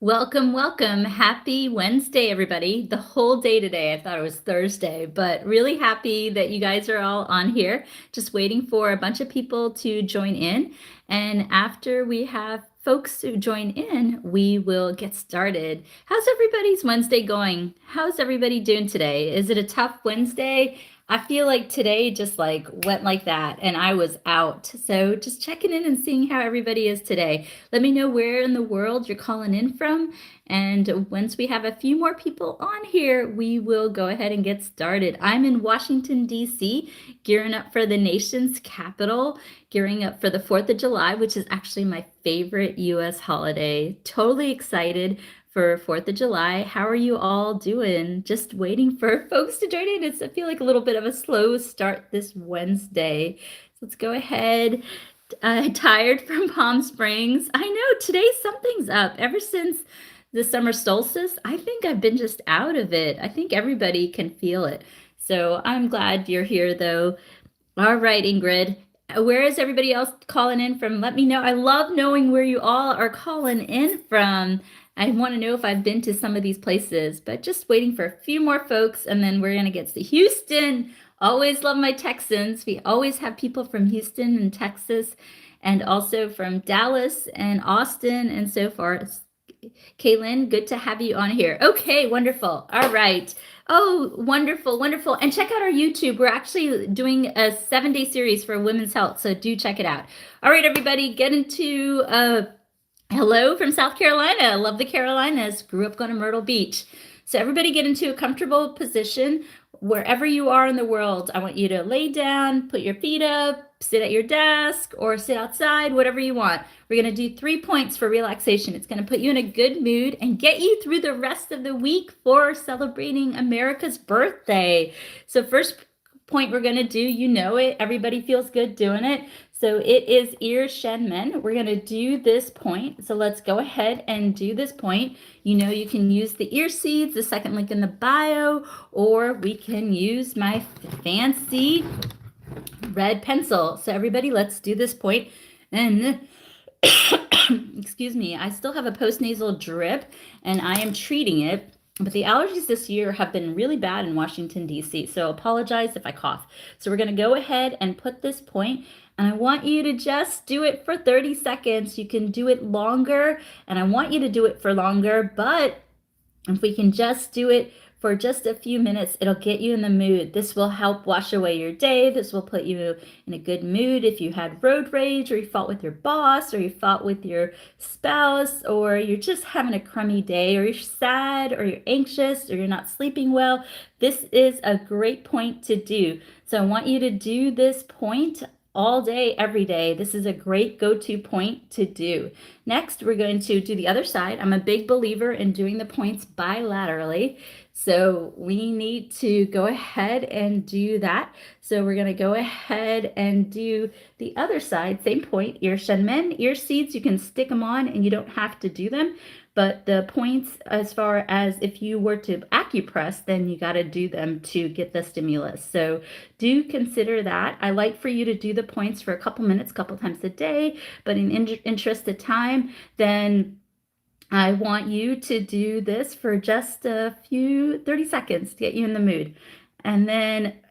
Welcome, welcome. Happy Wednesday, everybody. The whole day today. I thought it was Thursday, but really happy that you guys are all on here. Just waiting for a bunch of people to join in. And after we have folks who join in, we will get started. How's everybody's Wednesday going? How's everybody doing today? Is it a tough Wednesday? I feel like today just like went like that and I was out. So just checking in and seeing how everybody is today. Let me know where in the world you're calling in from. And once we have a few more people on here, we will go ahead and get started. I'm in Washington, D.C., gearing up for the nation's capital, gearing up for the 4th of July, which is actually my favorite U.S. holiday. Totally excited for 4th of July. How are you all doing? Just waiting for folks to join in. I feel like a little bit of a slow start this Wednesday. So let's go ahead. Tired from Palm Springs. I know today something's up. Ever since the summer solstice, I think I've been just out of it. I think everybody can feel it. So I'm glad you're here though. All right, Ingrid. Where is everybody else calling in from? Let me know. I love knowing where you all are calling in from. I want to know if I've been to some of these places, but just waiting for a few more folks, and then we're going to get to Houston. Always love my Texans. We always have people from Houston and Texas, and also from Dallas and Austin and so forth. Kaylin, good to have you on here. Okay, wonderful. All right. Oh, wonderful, wonderful. And check out our YouTube. We're actually doing a 7-day series for women's health, so do check it out. All right, everybody, get into hello from South Carolina. Love the Carolinas. Grew up going to Myrtle Beach. So everybody get into a comfortable position wherever you are in the world. I want you to lay down, put your feet up, sit at your desk, or sit outside, whatever you want. We're going to do 3 points for relaxation. It's going to put you in a good mood and get you through the rest of the week for celebrating America's birthday. So first point we're going to do, you know it. Everybody feels good doing it. So it is ear shen men. We're going to do this point. So let's go ahead and do this point. You know, you can use the ear seeds, the second link in the bio, or we can use my fancy red pencil. So everybody, let's do this point. And excuse me, I still have a postnasal drip and I am treating it. But the allergies this year have been really bad in Washington, D.C., so apologize if I cough. So we're going to go ahead and put this point, and I want you to just do it for 30 seconds. You can do it longer, and I want you to do it for longer, but if we can just do it for just a few minutes, it'll get you in the mood. This will help wash away your day. This will put you in a good mood if you had road rage, or you fought with your boss, or you fought with your spouse, or you're just having a crummy day, or you're sad, or you're anxious, or you're not sleeping well. This is a great point to do. So I want you to do this point all day, every day. This is a great go-to point to do. Next, we're going to do the other side. I'm a big believer in doing the points bilaterally. So we need to go ahead and do that. So we're going to go ahead and do the other side, same point, ear shen men, ear seeds. You can stick them on and you don't have to do them. But the points, as far as if you were to acupress, then you got to do them to get the stimulus. So do consider that. I like for you to do the points for a couple minutes, a couple times a day, but in interest of time, then I want you to do this for just a few 30 seconds to get you in the mood. And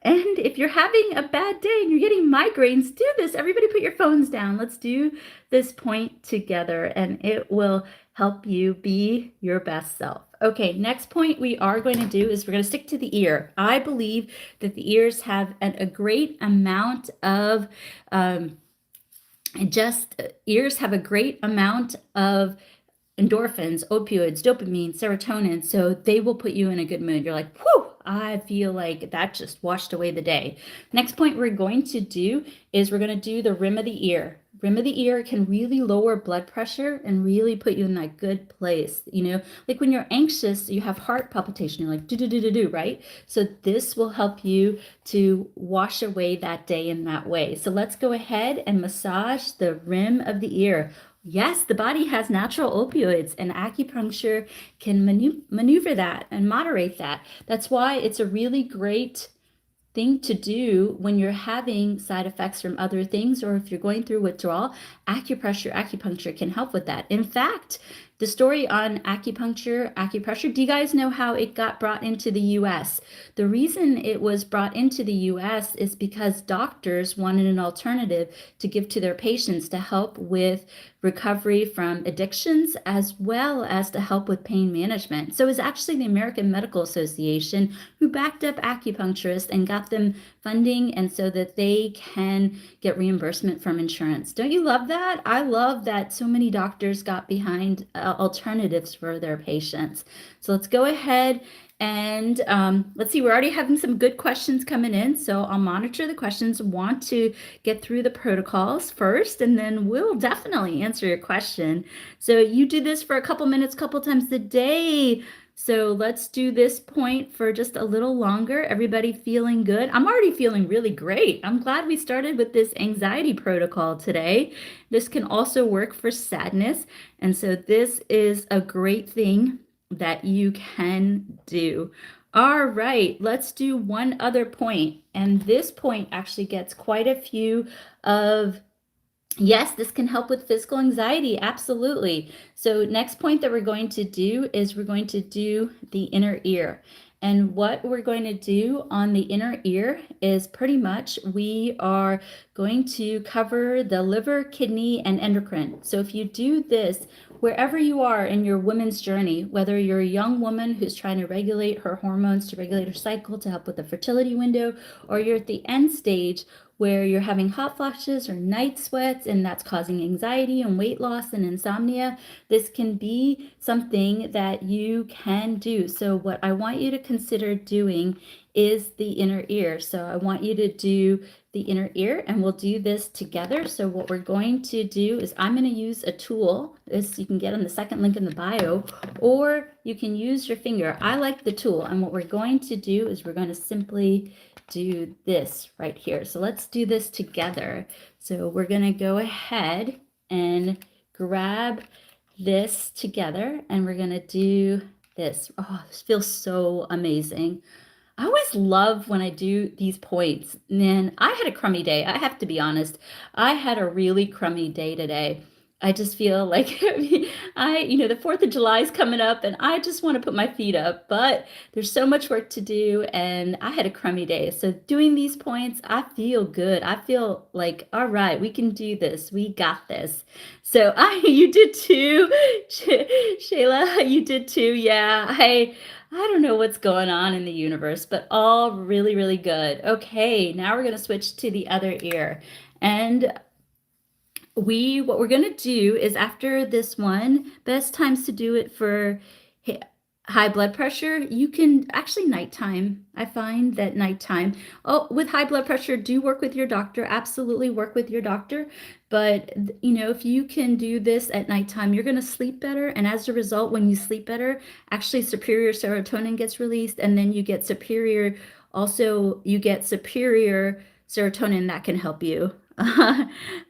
if you're having a bad day and you're getting migraines, do this. Everybody put your phones down. Let's do this point together and it will help you be your best self. Okay, next point we are going to do is we're going to stick to the ear. I believe that the ears have a great amount of, ears have a great amount of endorphins, opioids, dopamine, serotonin, so they will put you in a good mood. You're like, whew, I feel like that just washed away the day. Next point we're going to do is we're going to do the rim of the ear. Rim of the ear can really lower blood pressure and really put you in that good place. You know, like when you're anxious, you have heart palpitation, you're like do, right? So this will help you to wash away that day in that way. So let's go ahead and massage the rim of the ear. Yes, the body has natural opioids, and acupuncture can maneuver that and moderate that. That's why it's a really great thing to do when you're having side effects from other things, or if you're going through withdrawal. Acupuncture can help with that. In fact, the story on acupressure, do you guys know how it got brought into the US? The reason it was brought into the US is because doctors wanted an alternative to give to their patients to help with recovery from addictions, as well as to help with pain management. So it was actually the American Medical Association who backed up acupuncturists and got them funding, and so that they can get reimbursement from insurance. Don't you love that? I love that so many doctors got behind alternatives for their patients. So let's go ahead and let's see, we're already having some good questions coming in. So I'll monitor the questions, want to get through the protocols first, and then we'll definitely answer your question. So you do this for a couple minutes, couple times a day. So let's do this point for just a little longer. Everybody feeling good? I'm already feeling really great. I'm glad we started with this anxiety protocol today. This can also work for sadness. And so this is a great thing that you can do. All right, let's do one other point. And this point actually gets quite a few of yes, this can help with physical anxiety. Absolutely. So next point that we're going to do is we're going to do the inner ear. And what we're going to do on the inner ear is pretty much we are going to cover the liver, kidney, and endocrine. So if you do this, wherever you are in your women's journey, whether you're a young woman who's trying to regulate her hormones, to regulate her cycle, to help with the fertility window, or you're at the end stage where you're having hot flashes or night sweats, and that's causing anxiety and weight loss and insomnia, this can be something that you can do. So what I want you to consider doing is the inner ear. So I want you to do the inner ear, and we'll do this together. So what we're going to do is I'm going to use a tool. This you can get on the second link in the bio, or you can use your finger. I like the tool, and what we're going to do is we're going to simply do this right here. So let's do this together. So we're going to go ahead and grab this together, and we're going to do this. Oh, this feels so amazing. I always love when I do these points. Man, I had a crummy day. I have to be honest. I had a really crummy day today. I just feel like the 4th of July is coming up, and I just want to put my feet up, but there's so much work to do, and I had a crummy day. So doing these points, I feel good. I feel like, all right, we can do this. We got this. So you did too, Shayla, you did too. Yeah, I don't know what's going on in the universe, but all really, really good. Okay, now we're going to switch to the other ear. And what we're going to do is after this one, best times to do it for high blood pressure, you can actually nighttime. I find that nighttime. Oh, with high blood pressure, do work with your doctor. Absolutely work with your doctor. But, if you can do this at nighttime, you're going to sleep better. And as a result, when you sleep better, actually superior serotonin gets released. And then you get superior serotonin that can help you.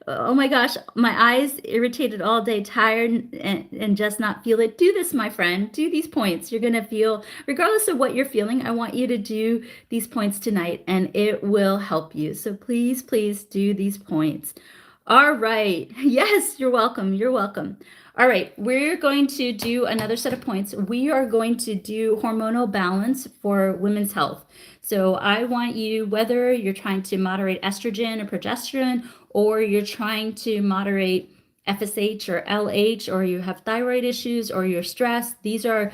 Oh my gosh, my eyes irritated all day, tired, and just not feel it. Do this, my friend. Do these points. You're going to feel, regardless of what you're feeling, I want you to do these points tonight, and it will help you. So please, please do these points. All right. Yes, you're welcome. You're welcome. All right, we're going to do another set of points. We are going to do hormonal balance for women's health. So I want you, whether you're trying to moderate estrogen or progesterone, or you're trying to moderate FSH or LH, or you have thyroid issues, or you're stressed, these are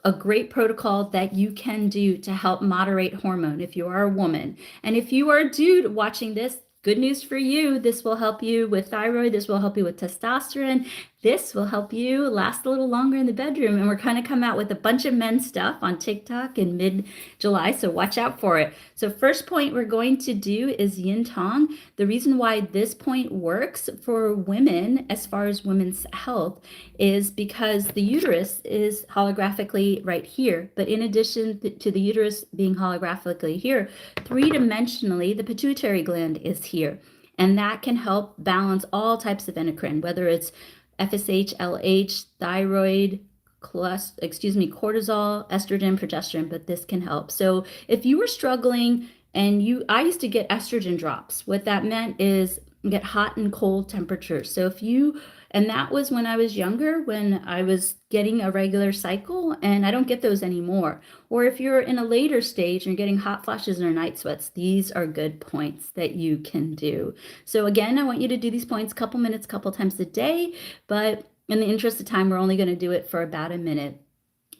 a great protocol that you can do to help moderate hormone if you are a woman. And if you are a dude watching this, good news for you. This will help you with thyroid. This will help you with testosterone. This will help you last a little longer in the bedroom. And we're kind of come out with a bunch of men's stuff on TikTok in mid-July, so watch out for it. So first point we're going to do is yin tong. The reason why this point works for women as far as women's health is because the uterus is holographically right here. But in addition to the uterus being holographically here, three-dimensionally, the pituitary gland is here. And that can help balance all types of endocrine, whether it's FSH, LH, thyroid, cortisol, estrogen, progesterone, but this can help. So if you are struggling And I used to get estrogen drops. What that meant is get hot and cold temperatures. So if you, and that was when I was younger, when I was getting a regular cycle, and I don't get those anymore. Or if you're in a later stage and you're getting hot flashes or night sweats, these are good points that you can do. So again, I want you to do these points a couple minutes, couple times a day, but in the interest of time, we're only going to do it for about a minute.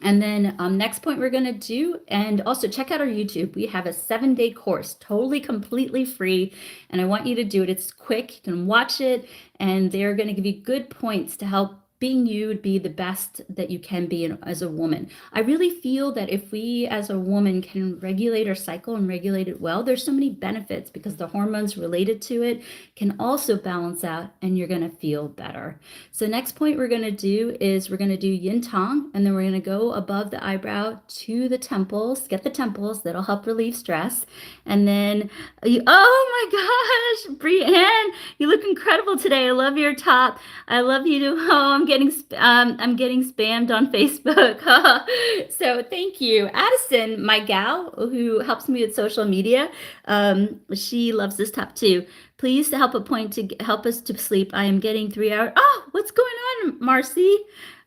And then next point we're going to do, and also check out our YouTube. We have a 7-day course, totally, completely free. And I want you to do it. It's quick. You can watch it, and they're going to give you good points to help being you be the best that you can be as a woman. I really feel that if we as a woman can regulate our cycle and regulate it well, there's so many benefits because the hormones related to it can also balance out and you're going to feel better. So next point we're going to do is we're going to do yin tong, and then we're going to go above the eyebrow to the temples, get the temples. That'll help relieve stress. And then, oh my gosh, Brianne, you look incredible today. I love your top. I love you too. Oh, I'm getting spammed on Facebook. So thank you, Addison, my gal who helps me with social media. She loves this top too. Please to help a point to help us to sleep. I am getting 3 hours. Oh, what's going on, Marcy?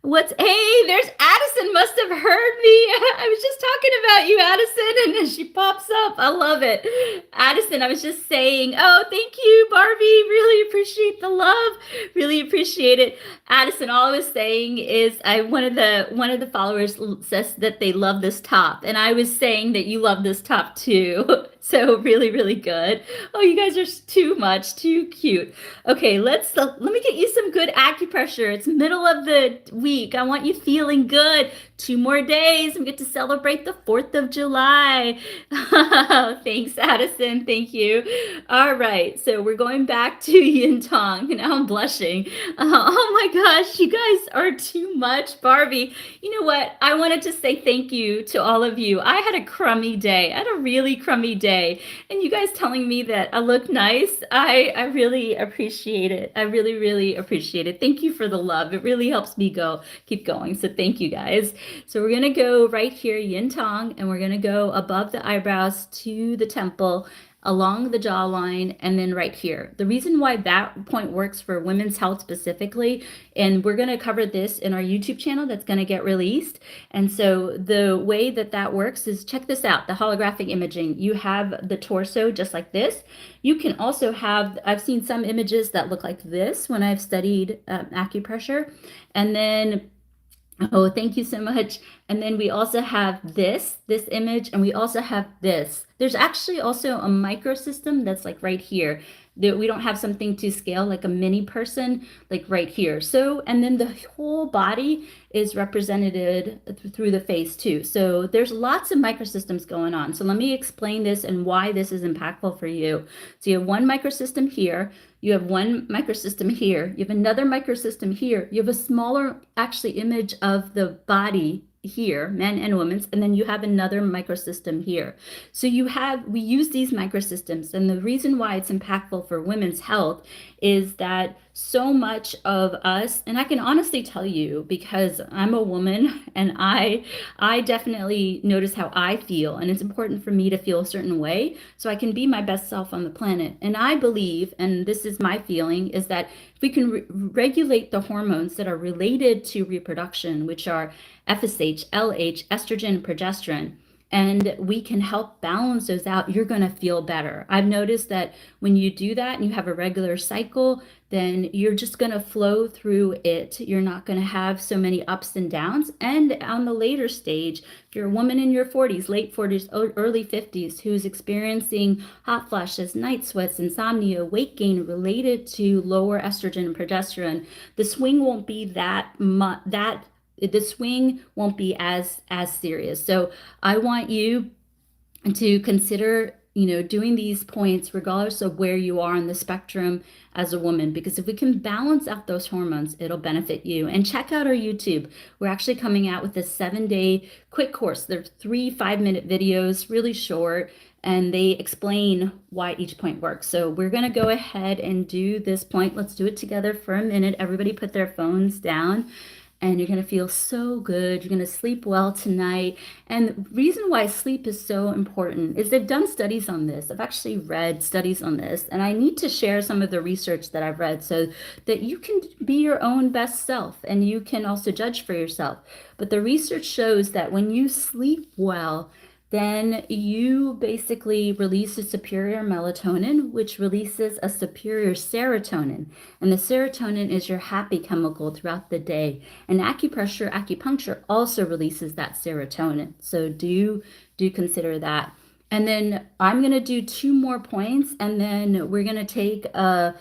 Hey, there's Addison must have heard me. I was just talking about you, Addison, and then she pops up. I love it. Addison, I was just saying, oh, thank you, Barbie. Really appreciate the love. Really appreciate it. Addison, all I was saying is one of the followers says that they love this top, and I was saying that you love this top too. So really, really good. Oh, you guys are too much, too cute. Okay, let me get you some good acupressure. It's middle of the week. I want you feeling good. 2 more days. We get to celebrate the 4th of July. Thanks, Addison. Thank you. All right, so we're going back to yin tong. Now I'm blushing. Oh my gosh, you guys are too much, Barbie. You know what? I wanted to say thank you to all of you. I had a crummy day. I had a really crummy day. And you guys telling me that I look nice, I really appreciate it. I really, really appreciate it. Thank you for the love. It really helps me keep going. So thank you guys. So we're going to go right here, yin tong, and we're going to go above the eyebrows to the temple, along the jawline, and then right here. The reason why that point works for women's health specifically, and we're going to cover this in our YouTube channel that's going to get released. And so the way that works is, check this out, the holographic imaging. You have the torso just like this. You can also have, I've seen some images that look like this when I've studied acupressure. And then, oh, thank you so much. And then we also have this image, and we also have this. There's actually also a microsystem that's like right here. We don't have something to scale like a mini person, like right here. So, and then the whole body is represented through the face too. So there's lots of microsystems going on. So let me explain this and why this is impactful for you. So you have one microsystem here. You have one microsystem here. You have another microsystem here. You have a smaller, actually, image of the body here, men and women's, and then you have another microsystem here. So we use these microsystems, and the reason why it's impactful for women's health is that so much of us, and I can honestly tell you because I'm a woman and I definitely notice how I feel, and it's important for me to feel a certain way so I can be my best self on the planet. And I believe, and this is my feeling, is that if we can regulate the hormones that are related to reproduction, which are FSH, LH, estrogen, progesterone, and we can help balance those out, you're going to feel better. I've noticed that when you do that and you have a regular cycle, then you're just going to flow through it. You're not going to have so many ups and downs. And on the later stage, if you're a woman in your 40s, late 40s, early 50s, who's experiencing hot flashes, night sweats, insomnia, weight gain related to lower estrogen and progesterone, the swing won't be the swing won't be as serious. So I want you to consider, doing these points regardless of where you are on the spectrum as a woman, because if we can balance out those hormones, it'll benefit you. And check out our YouTube. We're actually coming out with a 7-day quick course. They're 3 5-minute videos, really short, and they explain why each point works. So we're going to go ahead and do this point. Let's do it together for a minute. Everybody put their phones down. and you're going to feel so good. You're going to sleep well tonight. And the reason why sleep is so important is they've done studies on this. I've actually read studies on this, and I need to share some of the research that I've read so that you can be your own best self and you can also judge for yourself. But the research shows that when you sleep well, then you basically release a superior melatonin, which releases a superior serotonin. And the serotonin is your happy chemical throughout the day. And acupuncture also releases that serotonin. So do consider that. And then I'm going to do two more points, and then we're going to take a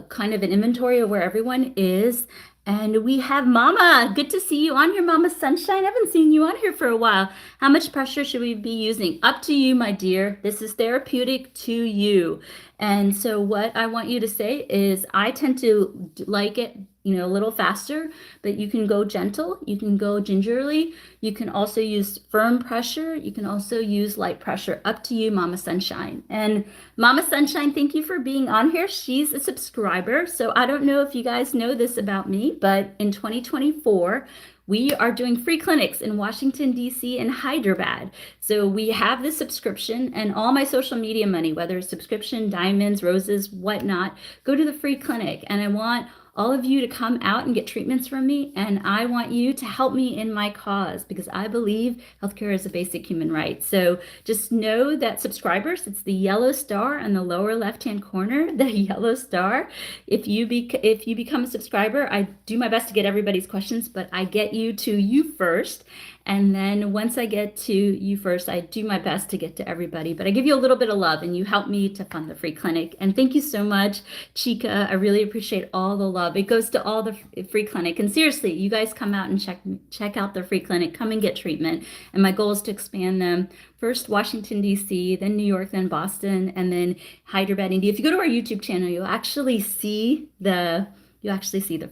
kind of an inventory of where everyone is. And we have Mama. Good to see you on here, Mama Sunshine. I haven't seen you on here for a while. How much pressure should we be using? Up to you, my dear. This is therapeutic to you. And so what I want you to say is I tend to like it, a little faster, but you can go gentle, you can go gingerly, you can also use firm pressure, you can also use light pressure. Up to you, Mama Sunshine. And Mama Sunshine, thank you for being on here. She's a subscriber. So I don't know if you guys know this about me, but in 2024, we are doing free clinics in Washington, D.C. and Hyderabad. So we have this subscription, and all my social media money, whether it's subscription, diamonds, roses, whatnot, go to the free clinic. And I want all of you to come out and get treatments from me, and I want you to help me in my cause because I believe healthcare is a basic human right. So just know that subscribers, it's the yellow star in the lower left-hand corner, the yellow star. If you become a subscriber, I do my best to get everybody's questions, but I get you to you first. And then once I get to you first, I do my best to get to everybody, but I give you a little bit of love and you help me to fund the free clinic. And thank you so much, Chica. I really appreciate all the love. It goes to all the free clinic. And seriously, you guys come out and check out the free clinic, come and get treatment. And my goal is to expand them. First Washington, D.C., then New York, then Boston, and then Hyderabad, India. If you go to our YouTube channel, you'll actually see the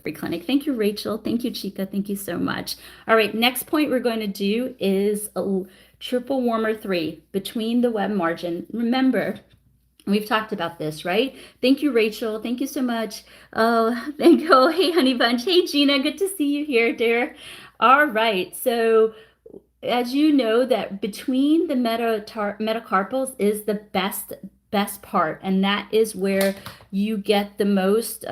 free clinic. Thank you, Rachel. Thank you, Chica. Thank you so much. All right, next point we're going to do is a triple warmer 3 between the web margin. Remember, we've talked about this, right? Thank you, Rachel. Thank you so much. Oh, thank you. Oh, hey, Honey Bunch. Hey, Gina. Good to see you here, dear. All right. So as you know, that between the metacarpals is the best part, and that is where you get the most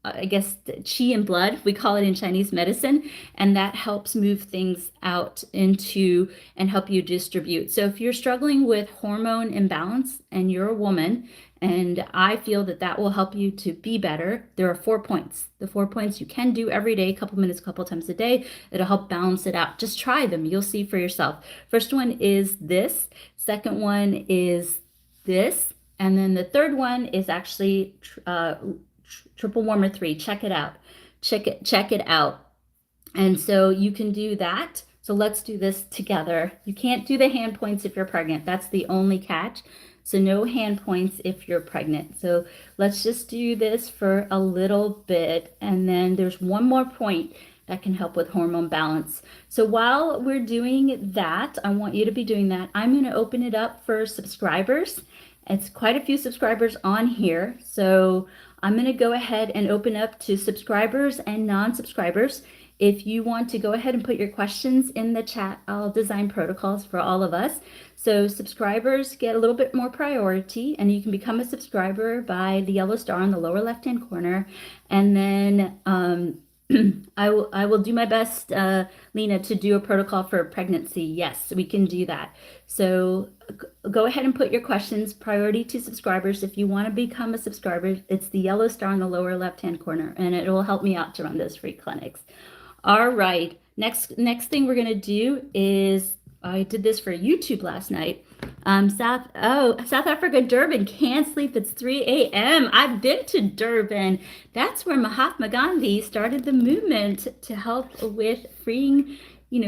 I guess qi and blood, we call it in Chinese medicine, and that helps move things out into and help you distribute. So if you're struggling with hormone imbalance and you're a woman, and I feel that that will help you to be better, there are 4 points. The 4 points you can do every day, a couple minutes, a couple times a day. It'll help balance it out. Just try them. You'll see for yourself. First one is this. Second one is this. And then the third one is actually triple warmer 3. Check it out. Check it out. And so you can do that. So let's do this together. You can't do the hand points if you're pregnant. That's the only catch. So no hand points if you're pregnant. So let's just do this for a little bit. And then there's one more point that can help with hormone balance. So while we're doing that, I want you to be doing that. I'm going to open it up for subscribers. It's quite a few subscribers on here. So I'm going to go ahead and open up to subscribers and non-subscribers. If you want to go ahead and put your questions in the chat, I'll design protocols for all of us. So subscribers get a little bit more priority, and you can become a subscriber by the yellow star in the lower left-hand corner. And then I will do my best, Lena, to do a protocol for pregnancy. Yes, we can do that. So go ahead and put your questions, priority to subscribers. If you want to become a subscriber, it's the yellow star in the lower left-hand corner, and it will help me out to run those free clinics. All right, next thing we're going to do is, I did this for YouTube last night. South Africa, Durban, can't sleep. It's 3 a.m. I've been to Durban. That's where Mahatma Gandhi started the movement to help with freeing,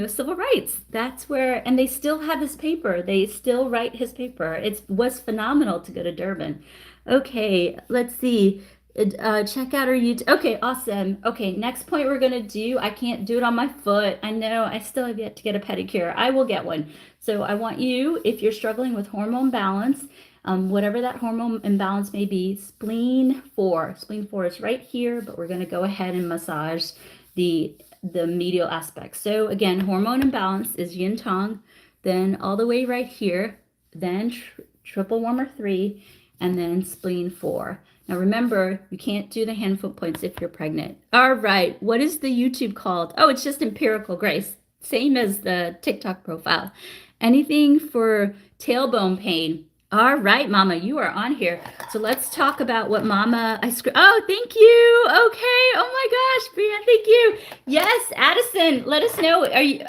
civil rights. That's where, and they still have his paper. They still write his paper. It was phenomenal to go to Durban. Okay, let's see. Check out our YouTube. Okay, awesome. Okay, next point we're going to do, I can't do it on my foot. I know, I still have yet to get a pedicure. I will get one. So I want you, if you're struggling with hormone balance, whatever that hormone imbalance may be, spleen 4. Spleen 4 is right here, but we're going to go ahead and massage the the medial aspect. So again, hormone imbalance is yin tong, then all the way right here, then triple warmer 3, and then spleen 4. Now remember, you can't do the hand foot points if you're pregnant. All right, what is the YouTube called? Oh, it's just Empirical Grace, same as the TikTok profile. Anything for tailbone pain. All right, Mama, you are on here. So let's talk about what Mama oh, thank you. Okay. Oh my gosh, Brianna, thank you. Yes, Addison, let us know. Are you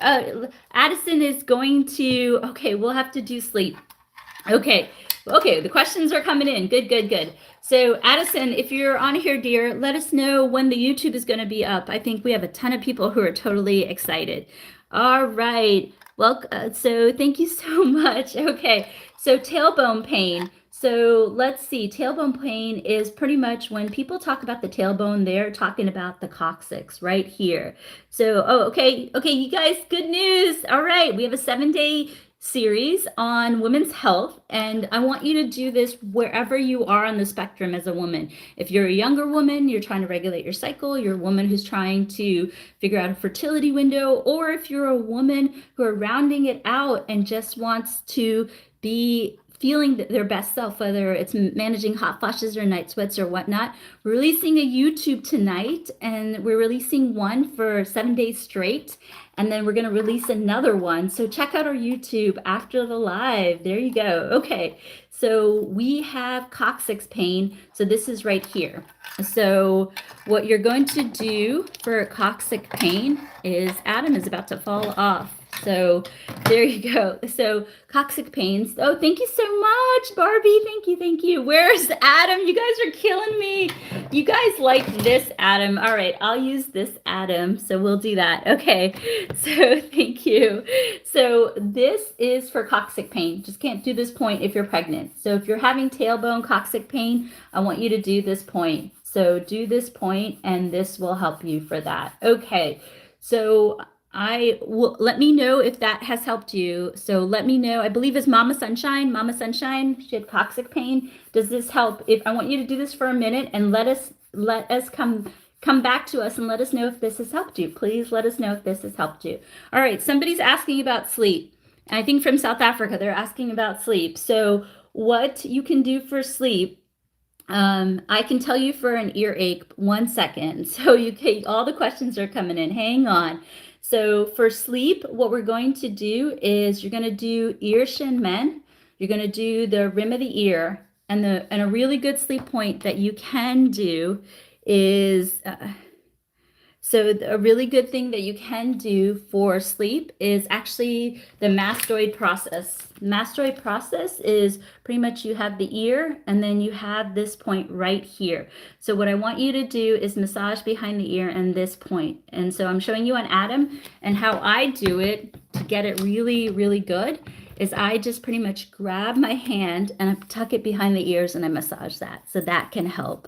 Addison is going to, okay, we'll have to do sleep. Okay. Okay, the questions are coming in. Good, good, good. So Addison, if you're on here, dear, let us know when the YouTube is going to be up. I think we have a ton of people who are totally excited. All right. Well, so thank you so much. Okay, so tailbone pain. So let's see, tailbone pain is pretty much when people talk about the tailbone, they're talking about the coccyx right here. So, oh, okay, you guys, good news. All right, we have a 7-day series on women's health, and I want you to do this wherever you are on the spectrum as a woman. If you're a younger woman, you're trying to regulate your cycle, you're a woman who's trying to figure out a fertility window, or if you're a woman who are rounding it out and just wants to be feeling their best self, whether it's managing hot flashes or night sweats or whatnot. We're releasing a YouTube tonight, and we're releasing one for 7 days straight, and then we're going to release another one. So check out our YouTube after the live. There you go. Okay, so we have coccyx pain. So this is right here. So what you're going to do for coccyx pain is, Adam is about to fall off. So there you go. So coccyx pains. Oh, thank you so much, Barbie. Thank you. Where's Adam? You guys are killing me. You guys like this, Adam. All right, I'll use this, Adam. So we'll do that. Okay. So thank you. So this is for coccyx pain. Just can't do this point if you're pregnant. So if you're having tailbone coccyx pain, I want you to do this point. So do this point, and this will help you for that. Okay. So let me know if that has helped you. So let me know. I believe it's Mama Sunshine. She had coccyx pain. Does this help? If I want you to do this for a minute and let us come back to us and let us know if this has helped you. Please let us know if this has helped you. All right, somebody's asking about sleep. I think from South Africa, they're asking about sleep. So what you can do for sleep, I can tell you for an earache, 1 second. So all the questions are coming in. Hang on. So for sleep, what we're going to do is you're going to do ear shin men. You're going to do the rim of the ear, and a really good sleep point that you can do is so a really good thing that you can do for sleep is actually the mastoid process. Mastoid process is pretty much you have the ear and then you have this point right here. So what I want you to do is massage behind the ear and this point. And so I'm showing you on Adam, and how I do it to get it really, really good is I just pretty much grab my hand and I tuck it behind the ears and I massage that. So that can help.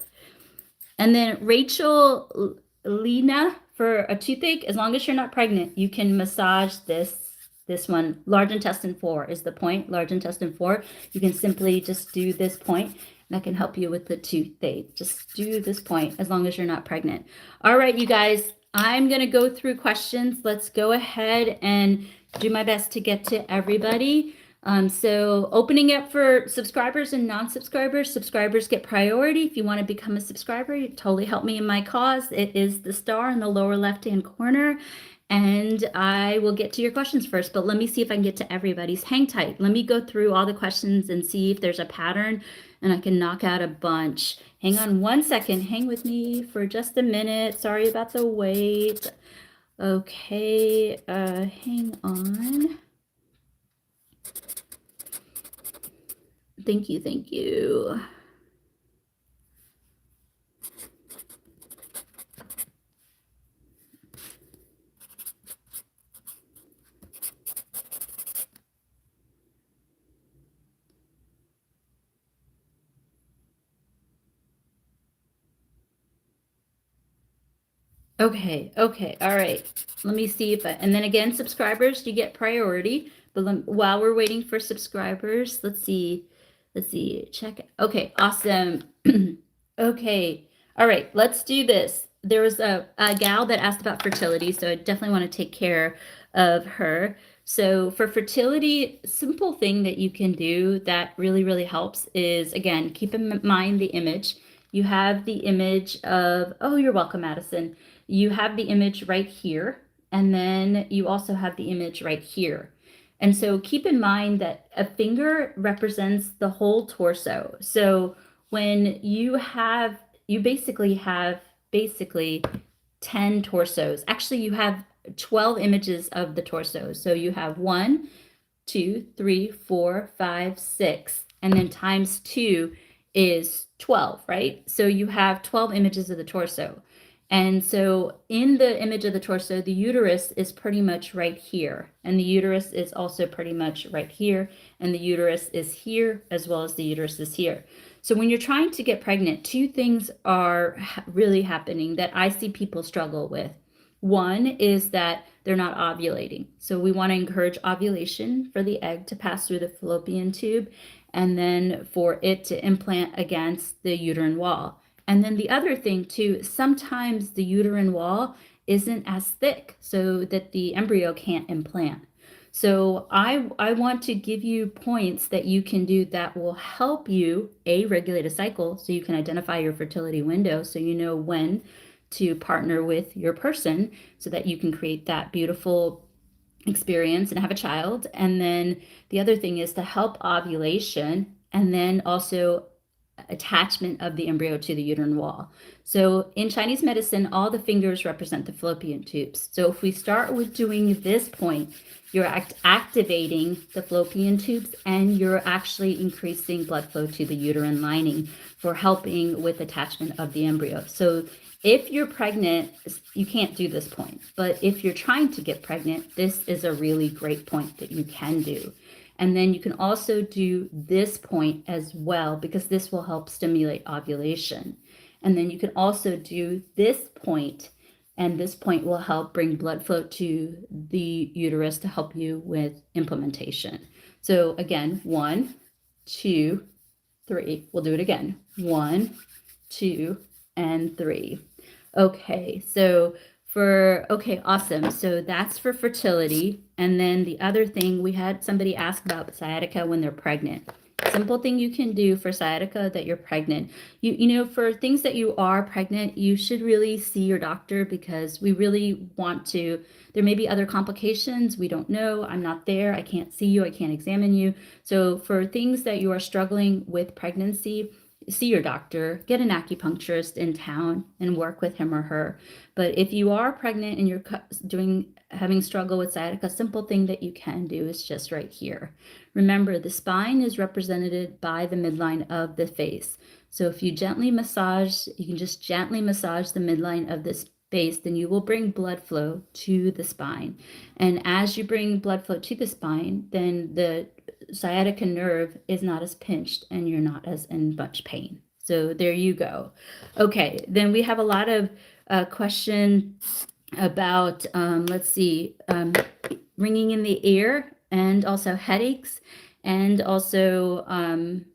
And then Rachel Lena, for a toothache, as long as you're not pregnant, you can massage this one. Large intestine 4 is the point. Large intestine 4. You can simply just do this point, and that can help you with the toothache. Just do this point as long as you're not pregnant. All right, you guys, I'm going to go through questions. Let's go ahead and do my best to get to everybody. So opening up for subscribers and non-subscribers. Subscribers get priority. If you want to become a subscriber, you totally help me in my cause. It is the star in the lower left-hand corner. And I will get to your questions first, but let me see if I can get to everybody's. Hang tight. Let me go through all the questions and see if there's a pattern, and I can knock out a bunch. Hang on 1 second. Hang with me for just a minute. Sorry about the wait. Okay, hang on. Thank you. Okay, all right. Let me see if and then again, subscribers, you get priority. But while we're waiting for subscribers, let's see, check. Okay, awesome. Okay, all right, let's do this. there was a gal that asked about fertility, so I definitely want to take care of her. So for fertility, simple thing that you can do that really, really helps is, again, keep in mind the image. You have the image of, oh, you're welcome, Madison. You have the image right here, and then you also have the image right here. And so keep in mind that a finger represents the whole torso. So when you basically have basically 10 torsos. Actually, you have 12 images of the torso. So you have 1, 2, 3, 4, 5, 6, and then times 2 is 12, right? So you have 12 images of the torso. And so in the image of the torso, the uterus is pretty much right here. And the uterus is also pretty much right here. And the uterus is here as well as the uterus is here. So when you're trying to get pregnant, two things are really happening that I see people struggle with. One is that they're not ovulating. So we want to encourage ovulation for the egg to pass through the fallopian tube and then for it to implant against the uterine wall. And then the other thing too, sometimes the uterine wall isn't as thick so that the embryo can't implant. So I want to give you points that you can do that will help you, regulate a cycle so you can identify your fertility window so you know when to partner with your person so that you can create that beautiful experience and have a child. And then the other thing is to help ovulation and then also attachment of the embryo to the uterine wall. So in Chinese medicine, all the fingers represent the fallopian tubes. So if we start with doing this point, you're activating the fallopian tubes and you're actually increasing blood flow to the uterine lining for helping with attachment of the embryo. So if you're pregnant, you can't do this point. But if you're trying to get pregnant, this is a really great point that you can do. And then you can also do this point as well, because this will help stimulate ovulation. And then you can also do this point, and this point will help bring blood flow to the uterus to help you with implementation. So again, 1, 2, 3. We'll do it again. 1, 2, and 3. Okay, so okay, awesome. So that's for fertility. And then the other thing, we had somebody ask about sciatica when they're pregnant. Simple thing you can do for sciatica that you're pregnant. You know, for things that you are pregnant, you should really see your doctor because we really want to, there may be other complications. We don't know. I'm not there. I can't see you. I can't examine you. So for things that you are struggling with pregnancy, see your doctor, get an acupuncturist in town and work with him or her. But if you are pregnant and you're having struggle with sciatica, a simple thing that you can do is just right here. Remember, the spine is represented by the midline of the face. So if you gently massage, you can just gently massage the midline of this face, then you will bring blood flow to the spine. And as you bring blood flow to the spine, then the sciatica nerve is not as pinched and you're not as in much pain. So there you go. Okay, then we have a lot of questions about, let's see, ringing in the ear and also headaches and also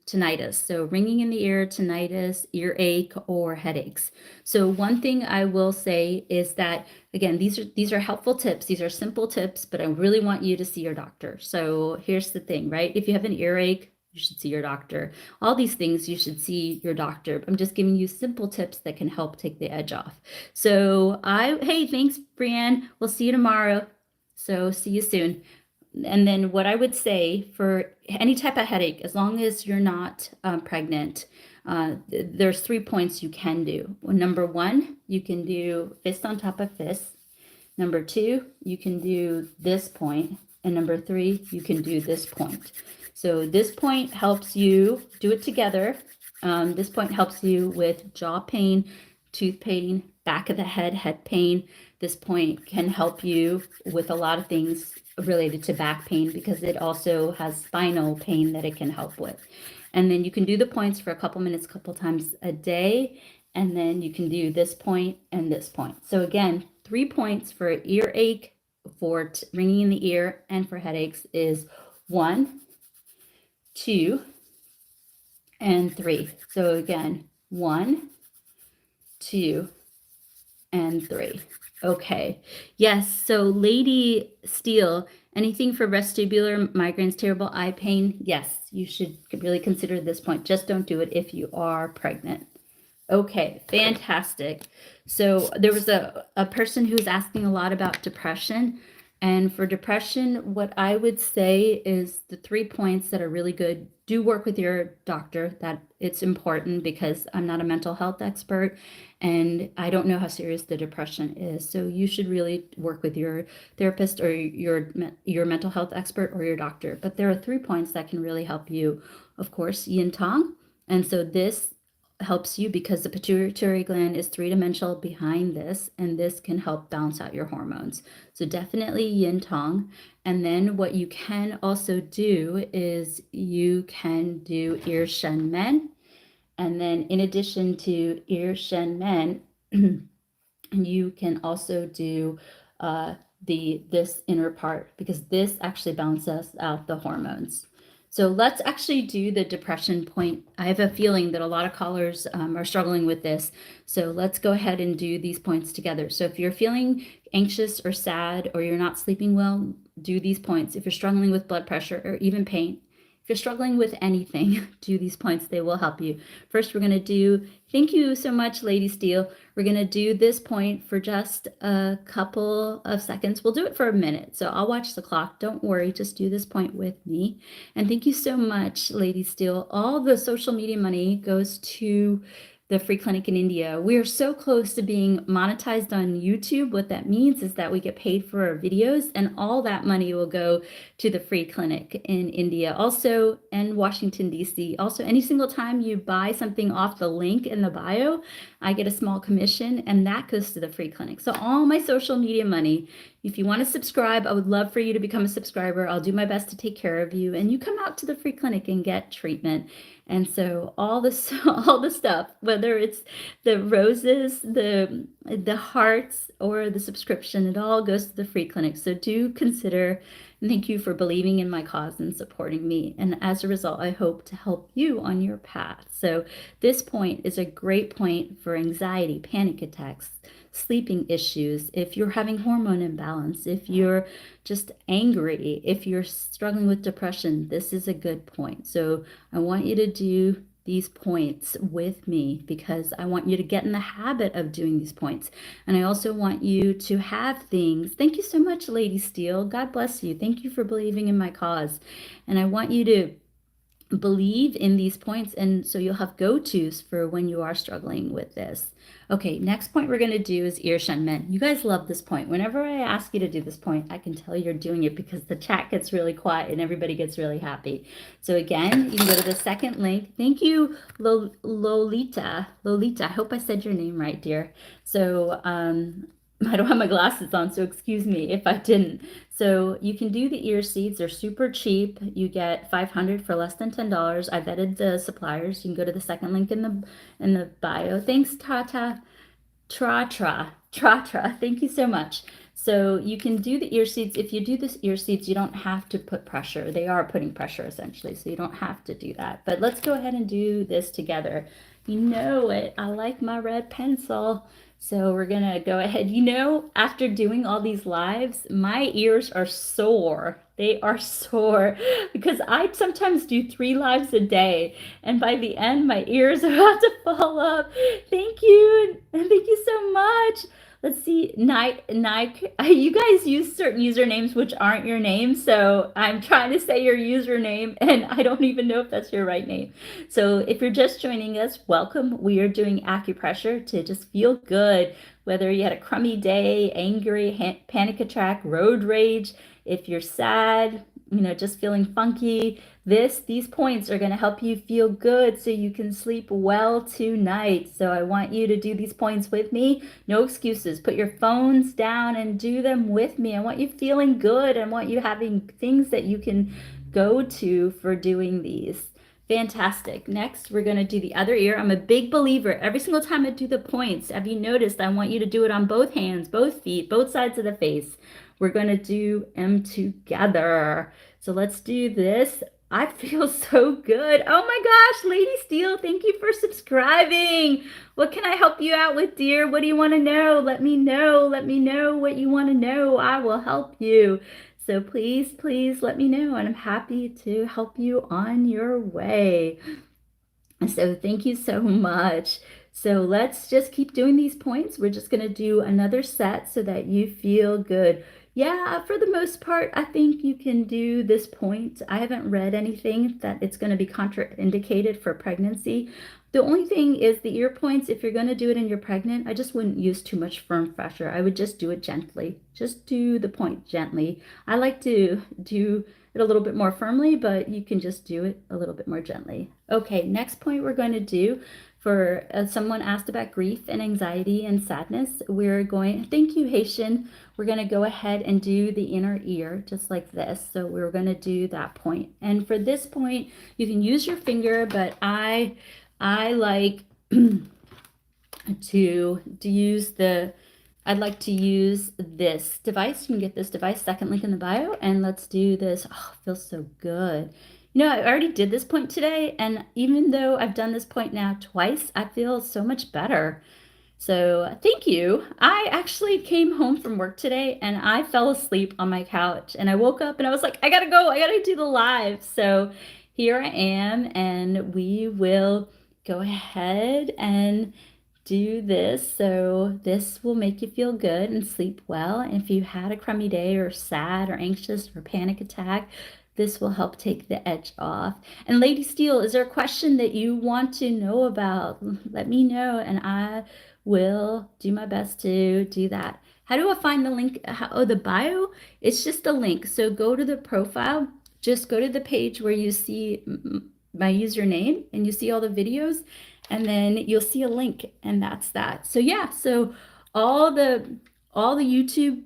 tinnitus. So ringing in the ear, tinnitus, earache, or headaches. So one thing I will say is that, again, these are helpful tips. These are simple tips, but I really want you to see your doctor. So here's the thing, right? If you have an earache, you should see your doctor. All these things, you should see your doctor. I'm just giving you simple tips that can help take the edge off. So hey, thanks, Brianne. We'll see you tomorrow. So see you soon. And then what I would say for any type of headache, as long as you're not pregnant, there's 3 points you can do. Well, number 1, you can do fist on top of fist. Number 2, you can do this point. And number 3, you can do this point. So this point helps you do it together. This point helps you with jaw pain, tooth pain, back of the head pain. This point can help you with a lot of things related to back pain because it also has spinal pain that it can help with. And then you can do the points for a couple minutes, couple times a day. And then you can do this point and this point. So again, 3 points for earache, for ringing in the ear, and for headaches is 1, 2, and 3. So again, 1, 2, and 3. Okay. Yes. So Lady Steele, anything for vestibular migraines, terrible eye pain? Yes, you should really consider this point. Just don't do it if you are pregnant. Okay, fantastic. So there was a person who was asking a lot about depression. And for depression, what I would say is the 3 points that are really good. Do work with your doctor. That it's important because I'm not a mental health expert and I don't know how serious the depression is. So you should really work with your therapist or your mental health expert or your doctor. But there are 3 points that can really help you. Of course, yin tong. And so this helps you because the pituitary gland is three-dimensional behind this, and this can help balance out your hormones. So definitely yin tong. And then what you can also do is you can do ir shen men. And then in addition to ir shen men, you can also do this inner part because this actually balances out the hormones. So let's actually do the depression point. I have a feeling that a lot of callers are struggling with this. So let's go ahead and do these points together. So if you're feeling anxious or sad or you're not sleeping well, do these points. If you're struggling with blood pressure or even pain, if you're struggling with anything, do these points. They will help you. First, we're going to do, thank you so much, Lady Steele. We're going to do this point for just a couple of seconds. We'll do it for a minute. So I'll watch the clock. Don't worry. Just do this point with me. And thank you so much, Lady Steele. All the social media money goes to the free clinic in India. We are so close to being monetized on YouTube. What that means is that we get paid for our videos, and all that money will go to the free clinic in India, also in Washington, D.C. Also, any single time you buy something off the link in the bio, I get a small commission, and that goes to the free clinic. So all my social media money, if you want to subscribe, I would love for you to become a subscriber. I'll do my best to take care of you, and you come out to the free clinic and get treatment. And so all this, all the stuff, whether it's the roses, the hearts, or the subscription, it all goes to the free clinic. So do consider, and thank you for believing in my cause and supporting me. And as a result, I hope to help you on your path. So this point is a great point for anxiety, panic attacks, sleeping issues, if you're having hormone imbalance, if you're just angry, if you're struggling with depression, this is a good point. So I want you to do these points with me because I want you to get in the habit of doing these points. And I also want you to have things. Thank you so much, Lady Steele. God bless you. Thank you for believing in my cause. And I want you to believe in these points, and so you'll have go-tos for when you are struggling with this. Okay, next point we're going to do is Ir Shen Men. You guys love this point. Whenever I ask you to do this point, I can tell you're doing it because the chat gets really quiet and everybody gets really happy. So again, you can go to the second link. Thank you, Lolita. Lolita, I hope I said your name right, dear. So I don't have my glasses on, so excuse me if I didn't. So you can do the ear seeds. They're super cheap. You get 500 for less than $10. I vetted the suppliers. You can go to the second link in the bio. Thanks, Tata. Tra. Thank you so much. So you can do the ear seeds. If you do this ear seeds, you don't have to put pressure. They are putting pressure essentially, so you don't have to do that. But let's go ahead and do this together. You know it. I like my red pencil. So we're going to go ahead. You know, after doing all these lives, my ears are sore. They are sore because I sometimes do 3 lives a day. And by the end, my ears are about to fall up. Thank you. And thank you so much. Let's see, Nike, you guys use certain usernames which aren't your name, so I'm trying to say your username, and I don't even know if that's your right name. So if you're just joining us, welcome. We are doing acupressure to just feel good, whether you had a crummy day, angry, panic attack, road rage, if you're sad, you know, just feeling funky. These points are going to help you feel good so you can sleep well tonight. So I want you to do these points with me. No excuses. Put your phones down and do them with me. I want you feeling good. I want you having things that you can go to for doing these. Fantastic. Next, we're going to do the other ear. I'm a big believer. Every single time I do the points, have you noticed I want you to do it on both hands, both feet, both sides of the face. We're going to do them together. So let's do this. I feel so good. Oh my gosh, Lady Steele, thank you for subscribing. What can I help you out with, dear? What do you want to know? Let me know. Let me know what you want to know. I will help you. So please, please let me know, and I'm happy to help you on your way. So thank you so much. So let's just keep doing these points. We're just going to do another set so that you feel good. Yeah, for the most part, I think you can do this point. I haven't read anything that it's going to be contraindicated for pregnancy. The only thing is the ear points, if you're going to do it and you're pregnant, I just wouldn't use too much firm pressure. I would just do it gently. Just do the point gently. I like to do it a little bit more firmly, but you can just do it a little bit more gently. Okay, next point we're going to do for someone asked about grief and anxiety and sadness. We're going, thank you, Haitian. We're going to go ahead and do the inner ear just like this. So we're going to do that point. And for this point, you can use your finger, but I like to use I'd like to use this device. You can get this device, second link in the bio, and let's do this. Oh, it feels so good. You know, I already did this point today, and even though I've done this point now twice, I feel so much better. So thank you. I actually came home from work today and I fell asleep on my couch and I woke up and I was like, I gotta go, I gotta do the live. So here I am, and we will go ahead and do this. So this will make you feel good and sleep well. And if you had a crummy day or sad or anxious or panic attack, this will help take the edge off. And Lady Steele, is there a question that you want to know about? Let me know and I will do my best to do that. How do I find the link? Oh, the bio? It's just a link. So go to the profile, just go to the page where you see my username and you see all the videos, and then you'll see a link, and that's that. So yeah, so all the YouTube,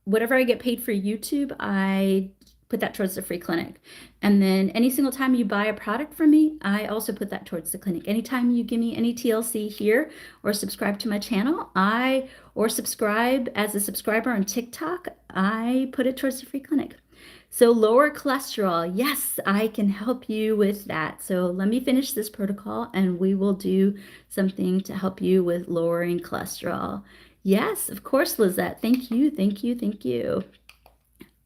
whatever I get paid for YouTube, I put that towards the free clinic. And then any single time you buy a product from me, I also put that towards the clinic. Anytime you give me any TLC here or subscribe to my channel, or subscribe as a subscriber on TikTok, I put it towards the free clinic. So lower cholesterol, yes, I can help you with that. So let me finish this protocol and we will do something to help you with lowering cholesterol. Yes, of course, Lizette. Thank you, thank you, thank you.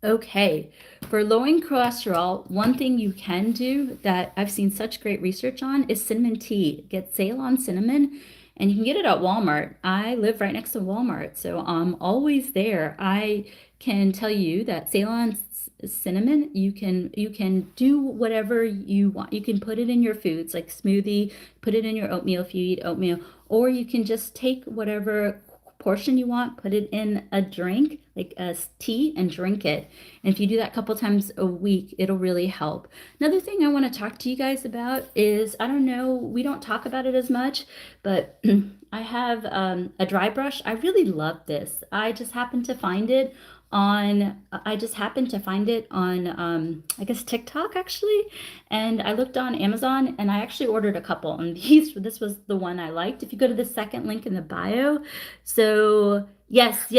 Okay, for lowering cholesterol, one thing you can do that I've seen such great research on is cinnamon tea. Get Ceylon cinnamon, and you can get it at Walmart. I live right next to Walmart, so I'm always there. I can tell you that Ceylon cinnamon, you can do whatever you want. You can put it in your foods like smoothie, put it in your oatmeal if you eat oatmeal, or you can just take whatever portion you want, put it in a drink, like a tea, and drink it. And if you do that a couple times a week, it'll really help. Another thing I want to talk to you guys about is, I don't know, we don't talk about it as much, but I have a dry brush. I really love this. I just happened to find it on I guess TikTok actually, and I looked on Amazon and I actually ordered a couple, and this was the one I liked. If you go to the second link in the bio, so yes,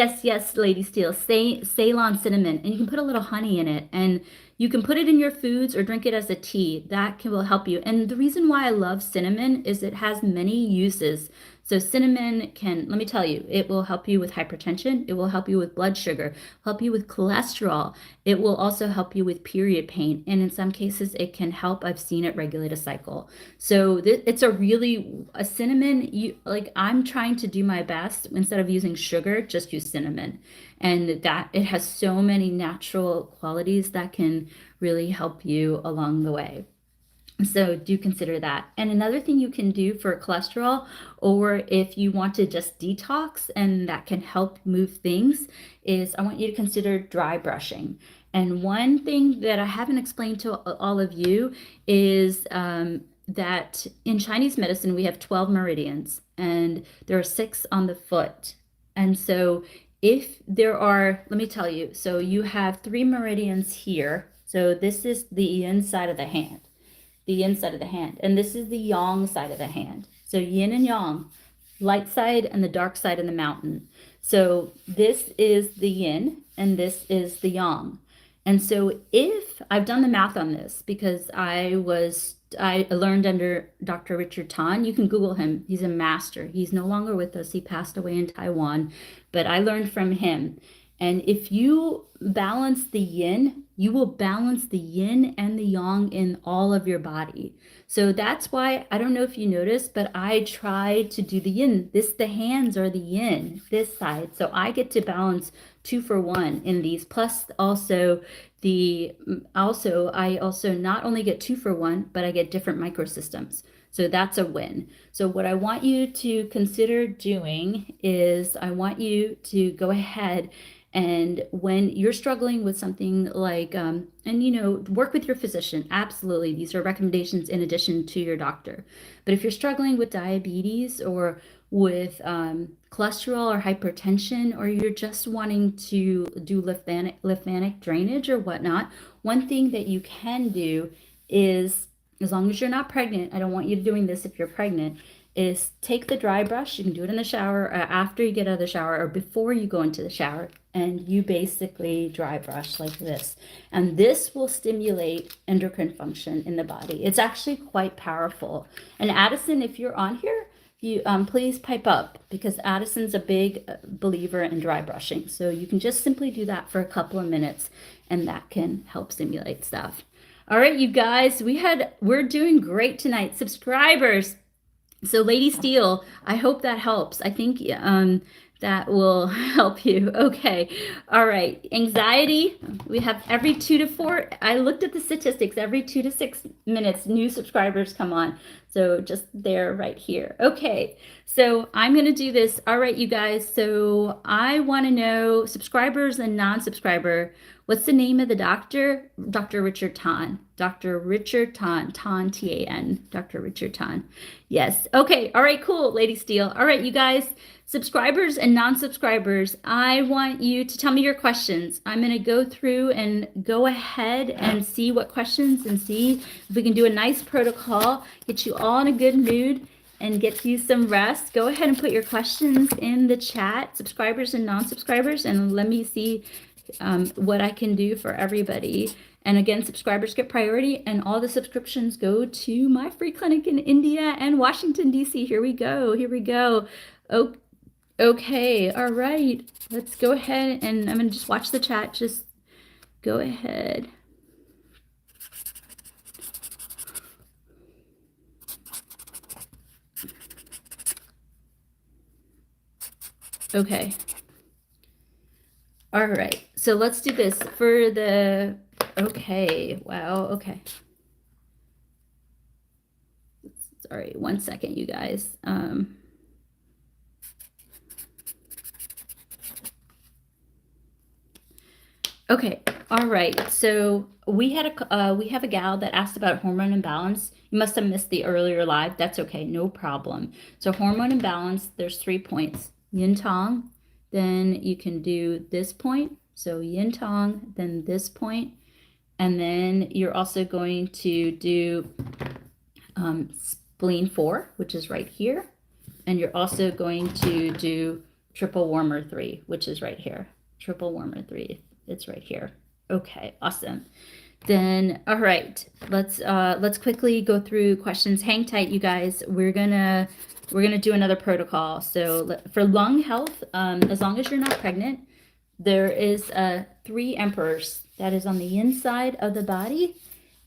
Lady Steele, Ceylon cinnamon, and you can put a little honey in it, and you can put it in your foods or drink it as a tea. That will help you. And the reason why I love cinnamon is it has many uses. So cinnamon can, let me tell you, it will help you with hypertension. It will help you with blood sugar, help you with cholesterol. It will also help you with period pain. And in some cases, it can help. I've seen it regulate a cycle. So it's a cinnamon, I'm trying to do my best. Instead of using sugar, just use cinnamon. And that it has so many natural qualities that can really help you along the way. So do consider that. And another thing you can do for cholesterol, or if you want to just detox and that can help move things, is I want you to consider dry brushing. And one thing that I haven't explained to all of you is that in Chinese medicine, we have 12 meridians and there are 6 on the foot. And so if there are, let me tell you, so you have 3 meridians here. So this is the inside of the hand. And this is the yang side of the hand. So yin and yang, light side and the dark side of the mountain. So this is the yin and this is the yang. And so if I've done the math on this because I learned under Dr. Richard Tan. You can Google him. He's a master. He's no longer with us. He passed away in Taiwan, but I learned from him. And if you balance the yin, you will balance the yin and the yang in all of your body. So that's why I don't know if you noticed, but I try to do the yin. The hands are the yin, this side. So I get to balance 2 for 1 in these. Plus also I also not only get 2 for 1, but I get different microsystems. So that's a win. So what I want you to consider doing is I want you to go ahead and when you're struggling with something like, and work with your physician. Absolutely. These are recommendations in addition to your doctor. But if you're struggling with diabetes or with cholesterol or hypertension, or you're just wanting to do lymphatic drainage or whatnot, one thing that you can do is, as long as you're not pregnant, I don't want you doing this if you're pregnant, is take the dry brush. You can do it in the shower, or after you get out of the shower, or before you go into the shower, and you basically dry brush like this. And this will stimulate endocrine function in the body. It's actually quite powerful. And Addison, if you're on here, you please pipe up, because Addison's a big believer in dry brushing. So you can just simply do that for a couple of minutes, and that can help stimulate stuff. All right, you guys, we're doing great tonight. Subscribers. So Lady Steel, I hope that helps. I think that will help you. Okay. All right. Anxiety, we have every 2 to 4. I looked at the statistics. Every 2 to 6 minutes, new subscribers come on. So just there right here. Okay. So I'm going to do this. All right, you guys. So I want to know, subscribers and non-subscriber, what's the name of the doctor? Dr. Richard Tan. Dr. Richard Tan. Tan, T-A-N. Dr. Richard Tan. Yes. Okay. All right, cool, Lady Steel. All right, you guys, subscribers and non-subscribers, I want you to tell me your questions. I'm going to go through and go ahead and see what questions, and see if we can do a nice protocol, get you all in a good mood and get you some rest. Go ahead and put your questions in the chat, subscribers and non-subscribers, and let me see what I can do for everybody. And again, subscribers get priority, and all the subscriptions go to my free clinic in India and Washington, D.C. Here we go. Here we go. Oh, okay. All right. Let's go ahead, and I'm going to just watch the chat. Just go ahead. Okay. All right. So let's do this for the, okay. Wow. Okay. Sorry, 1 second, you guys. Okay, all right. So we have a gal that asked about hormone imbalance. You must have missed the earlier live. That's okay, no problem. So hormone imbalance, there's 3 points. Yin Tong, then you can do this point. So Yin Tong, then this point, and then you're also going to do spleen 4, which is right here, and you're also going to do triple warmer 3, which is right here. Triple warmer 3. It's right here. Okay, awesome. Then, all right, let's quickly go through questions. Hang tight, you guys. We're gonna do another protocol. So for lung health, as long as you're not pregnant, there is 3 emperors that is on the inside of the body.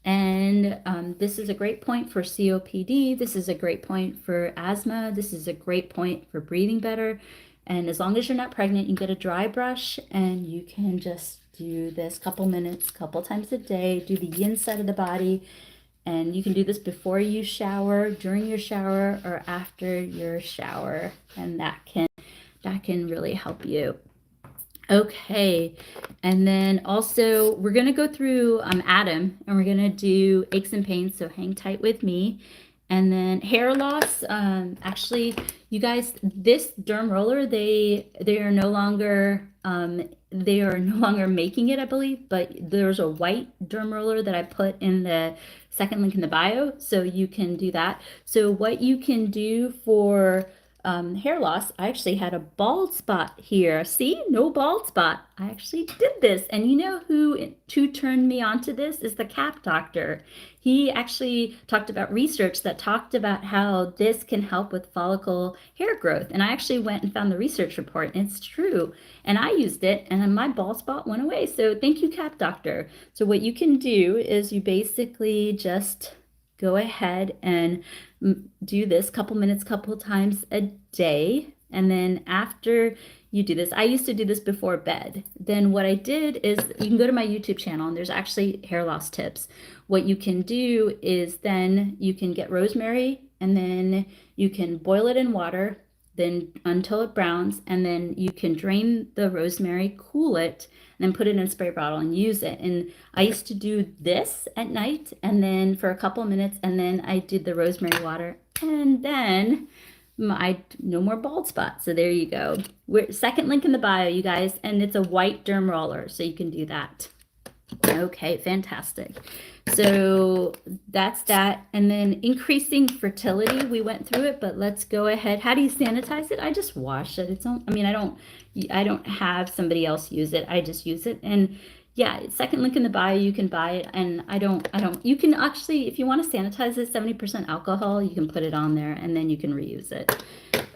And this is a great point for COPD. This is a great point for asthma. This is a great point for breathing better. And as long as you're not pregnant, you get a dry brush, and you can just do this couple minutes, couple times a day, do the inside of the body. And you can do this before you shower, during your shower, or after your shower. And that can really help you. Okay, and then also we're going to go through Adam, and we're going to do aches and pains, so hang tight with me. And then hair loss, actually, you guys, this derm roller, they are no longer making it, I believe, but there's a white derm roller that I put in the second link in the bio, so you can do that. So what you can do for hair loss, I actually had a bald spot here. See, no bald spot. I actually did this. And you know who turned me onto this is the CAP doctor. He actually talked about research that talked about how this can help with follicle hair growth. And I actually went and found the research report, and it's true. And I used it, and then my bald spot went away. So thank you, CAP doctor. So what you can do is you basically just go ahead and do this couple minutes, couple times a day. And then after you do this, I used to do this before bed. Then what I did is you can go to my YouTube channel and there's actually hair loss tips. What you can do is then you can get rosemary and then you can boil it in water then until it browns, and then you can drain the rosemary, cool it, and then put it in a spray bottle and use it. And I used to do this at night and then for a couple minutes, and then I did the rosemary water, and then no more bald spots. So there you go. Second link in the bio, you guys, and it's a white derm roller, so you can do that. Okay, fantastic. So that's that. And then increasing fertility, we went through it, but let's go ahead. How do you sanitize it? I just wash it. I don't have somebody else use it. I just use it. And yeah, second link in the bio, you can buy it. And you can actually, if you want to sanitize it, 70% alcohol, you can put it on there and then you can reuse it.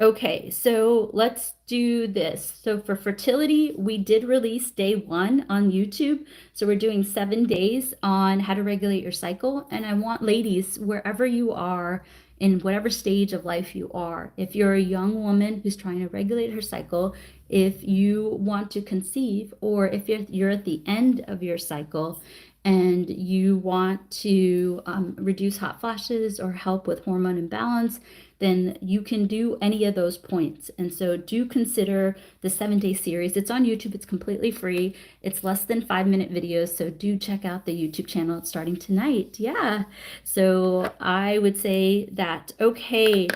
Okay, so let's do this. So for fertility, we did release day 1 on YouTube. So we're doing 7 days on how to regulate your cycle. And I want ladies, wherever you are, in whatever stage of life you are, if you're a young woman who's trying to regulate her cycle, if you want to conceive, or if you're at the end of your cycle and you want to reduce hot flashes or help with hormone imbalance, then you can do any of those points. And so do consider the 7-day series. It's on YouTube. It's completely free. It's less than 5-minute videos. So do check out the YouTube channel. It's starting tonight. Yeah. So I would say that, okay.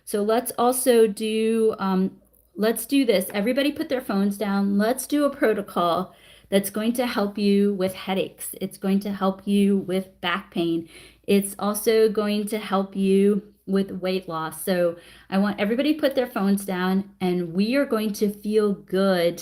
So let's also do, let's do this. Everybody put their phones down. Let's do a protocol that's going to help you with headaches. It's going to help you with back pain. It's also going to help you with weight loss. So I want everybody to put their phones down and we are going to feel good.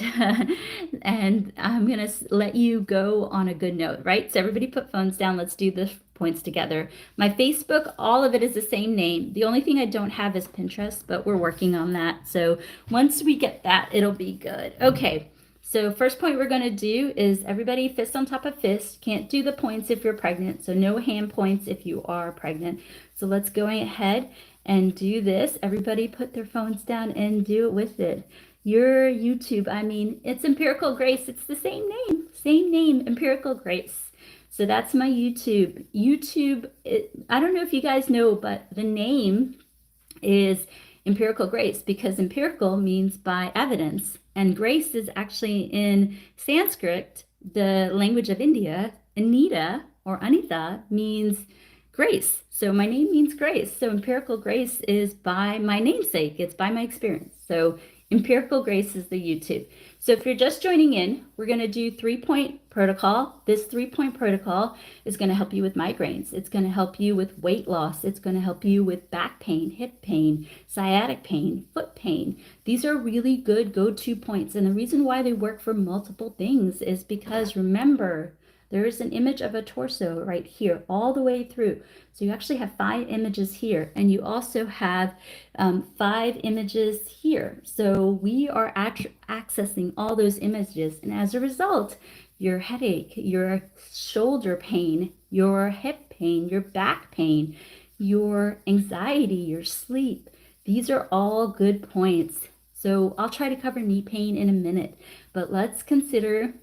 And I'm going to let you go on a good note, right? So everybody put phones down. Let's do the points together. My Facebook, all of it is the same name. The only thing I don't have is Pinterest, but we're working on that. So once we get that, it'll be good. Okay. So first point we're going to do is everybody fist on top of fist. Can't do the points if you're pregnant. So no hand points if you are pregnant. So let's go ahead and do this. Everybody put their phones down and do it with it. Your YouTube, it's Empirical Grace. It's the same name, Empirical Grace. So that's my YouTube. I don't know if you guys know, but the name is Empirical Grace because empirical means by evidence. And grace is actually in Sanskrit, the language of India. Anita or Anita means grace. So my name means grace. So Empirical Grace is by my namesake. It's by my experience. So Empirical Grace is the YouTube. So if you're just joining in, we're going to do 3-point protocol. This 3-point protocol is going to help you with migraines. It's going to help you with weight loss. It's going to help you with back pain, hip pain, sciatic pain, foot pain. These are really good go-to points. And the reason why they work for multiple things is because, remember, there is an image of a torso right here all the way through. So you actually have 5 images here, and you also have 5 images here. So we are accessing all those images. And as a result, your headache, your shoulder pain, your hip pain, your back pain, your anxiety, your sleep, these are all good points. So I'll try to cover knee pain in a minute, but let's consider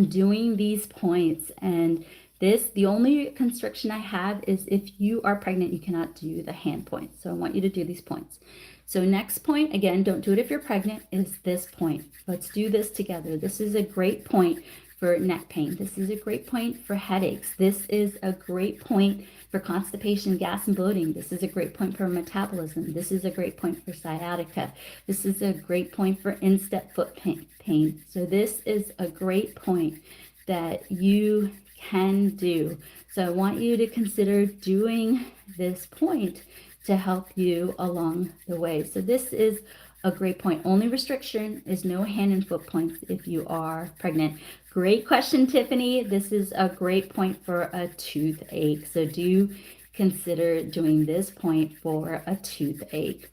doing these points. And the only constriction I have is if you are pregnant, you cannot do the hand points. So I want you to do these points. So next point, again, don't do it if you're pregnant, is this point. Let's do this together. This is a great point for neck pain. This is a great point for headaches. This is a great point for constipation, gas, and bloating. This is a great point for metabolism. This is a great point for sciatica. This is a great point for instep foot pain. So this is a great point that you can do. So I want you to consider doing this point to help you along the way. So this is a great point. Only restriction is no hand and foot points if you are pregnant. Great question, Tiffany. This is a great point for a toothache. So do consider doing this point for a toothache.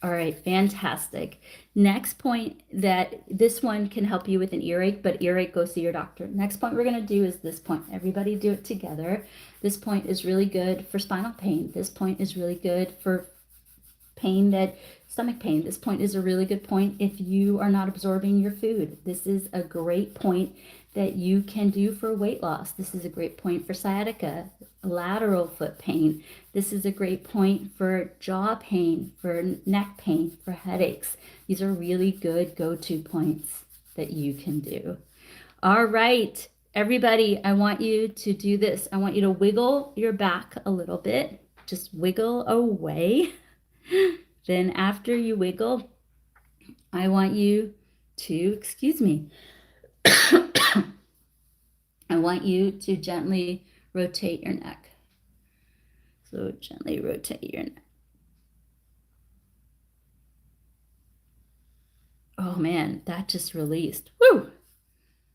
All right, fantastic. Next point, that this one can help you with an earache, but earache, go see your doctor. Next point we're going to do is this point. Everybody do it together. This point is really good for spinal pain. This point is really good for stomach pain. This point is a really good point if you are not absorbing your food. This is a great point that you can do for weight loss. This is a great point for sciatica, lateral foot pain. This is a great point for jaw pain, for neck pain, for headaches. These are really good go-to points that you can do. All right, everybody, I want you to do this. I want you to wiggle your back a little bit. Just wiggle away. Then after you wiggle, I want you to, excuse me, I want you to gently rotate your neck. So gently rotate your neck. Oh man, that just released. Woo!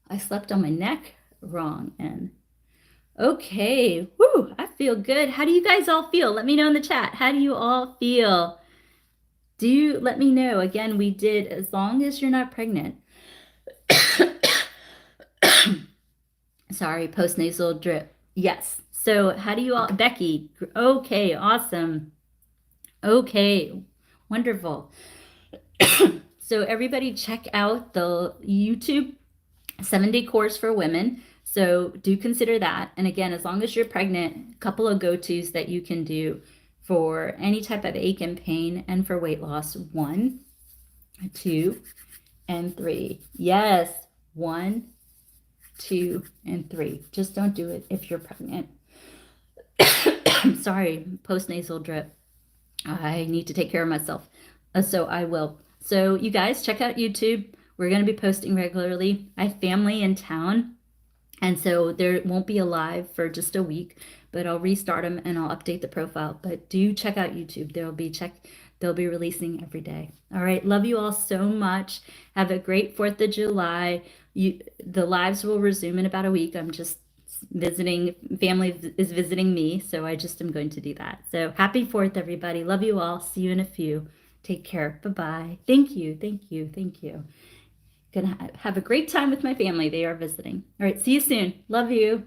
I slept on my neck wrong and okay. Woo! I feel good. How do you guys all feel? Let me know in the chat. How do you all feel? Do let me know. Again, we did as long as you're not pregnant. Sorry, postnasal drip. Yes. So how do you all, Becky? Okay, awesome. Okay, wonderful. So everybody check out the YouTube 7-day course for women. So do consider that. And again, as long as you're pregnant, a couple of go-tos that you can do for any type of ache and pain and for weight loss. 1, 2, and 3. Yes, 1, 2, and 3. Just don't do it if you're pregnant. Sorry, postnasal drip. I need to take care of myself. So I will. So you guys check out YouTube. We're going to be posting regularly. I have family in town, and so there won't be a live for just a week, but I'll restart them and I'll update the profile. But do check out YouTube. They'll be releasing every day. All right. Love you all so much. Have a great 4th of July. The lives will resume in about a week. I'm just visiting, family is visiting me, so I just am going to do that. So happy 4th, everybody. Love you all. See you in a few. Take care. Bye-bye. Thank you. Thank you. Thank you. Gonna have a great time with my family. They are visiting. All right. See you soon. Love you.